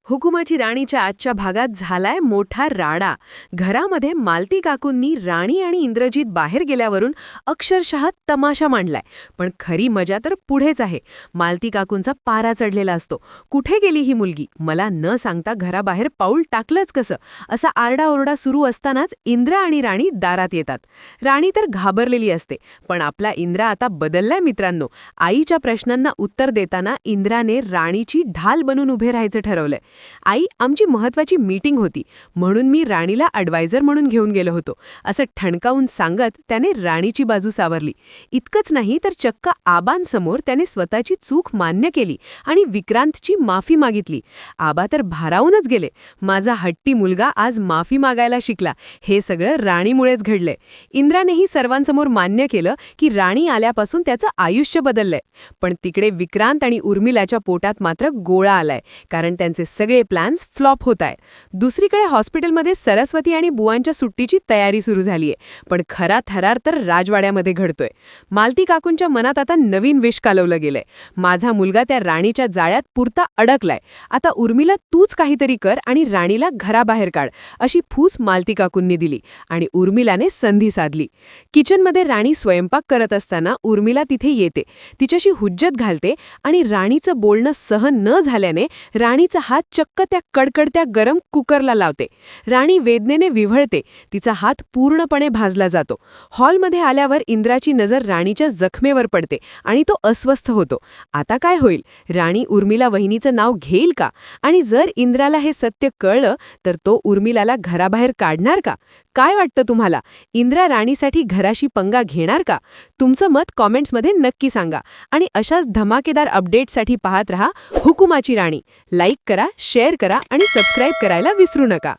हुकुमाची राणीच्या आजच्या भागात झालाय मोठा राडा. घरामध्ये मालती काकूंनी राणी आणि इंद्रजीत बाहेर गेल्यावरून अक्षरशः तमाशा मांडलाय. पण खरी मजा तर पुढेच आहे. मालती काकूंचा पारा चढलेला असतो. कुठे गेली ही मुलगी, मला न सांगता घराबाहेर पाऊल टाकलंच कसं, असा आरडाओरडा सुरू असतानाच इंद्र आणि राणी दारात येतात. राणी तर घाबरलेली असते, पण आपला इंद्र आता बदललाय मित्रांनो. आईच्या प्रश्नांना उत्तर देताना इंद्राने राणीची ढाल बनून उभे राहायचं ठरवलंय. आई, आमची महत्वाची मीटिंग होती, म्हणून मी राणीला ॲडवायझर म्हणून घेऊन गेलो होतो, असं ठणकावून सांगत त्याने राणीची बाजू सावरली. इतकंच नाही तर चक्क आबांसमोर त्याने स्वतःची चूक मान्य केली आणि विक्रांतची माफी मागितली. आबा तर भारावूनच गेले. माझा हट्टी मुलगा आज माफी मागायला शिकला, हे सगळं राणीमुळेच घडलंय. इंद्रानेही सर्वांसमोर मान्य केलं की राणी आल्यापासून त्याचं आयुष्य बदललंय. पण तिकडे विक्रांत आणि उर्मिलाच्या पोटात मात्र गोळा आलाय, कारण त्यांचे सगळे प्लॅन्स फ्लॉप होत आहेत. दुसरीकडे हॉस्पिटलमध्ये सरस्वती आणि बुवांच्या सुट्टीची तयारी सुरू झालीये, पण खरा थरार तर राजवाड्यामध्ये घडतोय. मालती काकूंच्या मनात आता नवीन विष कालवलं गेलंय. माझा मुलगा त्या राणीच्या जाळ्यात पुरता अडकलाय. आता उर्मिला तूच काहीतरी कर आणि राणीला घराबाहेर काढ, अशी फूस मालती काकूंनी दिली आणि उर्मिलाने संधी साधली. किचनमध्ये राणी स्वयंपाक करत असताना उर्मिला तिथे येते, तिच्याशी हुज्जत घालते आणि राणीचं बोलणं सहन न झाल्याने राणीचा हात चक्क त्या कडकडत्या गरम कुकरला लावते. राणी वेदनेने विव्हळते, तिचा हात पूर्णपणे भाजला जातो. हॉलमध्ये आल्यावर इंद्राची नजर राणीच्या जखमेवर पडते आणि तो अस्वस्थ होतो. आता काय होईल? राणी उर्मिला वहिनीचं नाव घेईल का? आणि जर इंद्राला हे सत्य कळलं तर तो उर्मिलाला घराबाहेर काढणार का? काय वाटतं तुम्हाला? इंद्रा राणीसाठी घराशी पंगा घेणार का? तुमचं मत कॉमेंट्समध्ये नक्की सांगा आणि अशाच धमाकेदार अपडेट्ससाठी पाहत रहा हुकुमाची राणी. लाईक करा, शेअर करा आणि सबस्क्राईब करायला विसरू नका.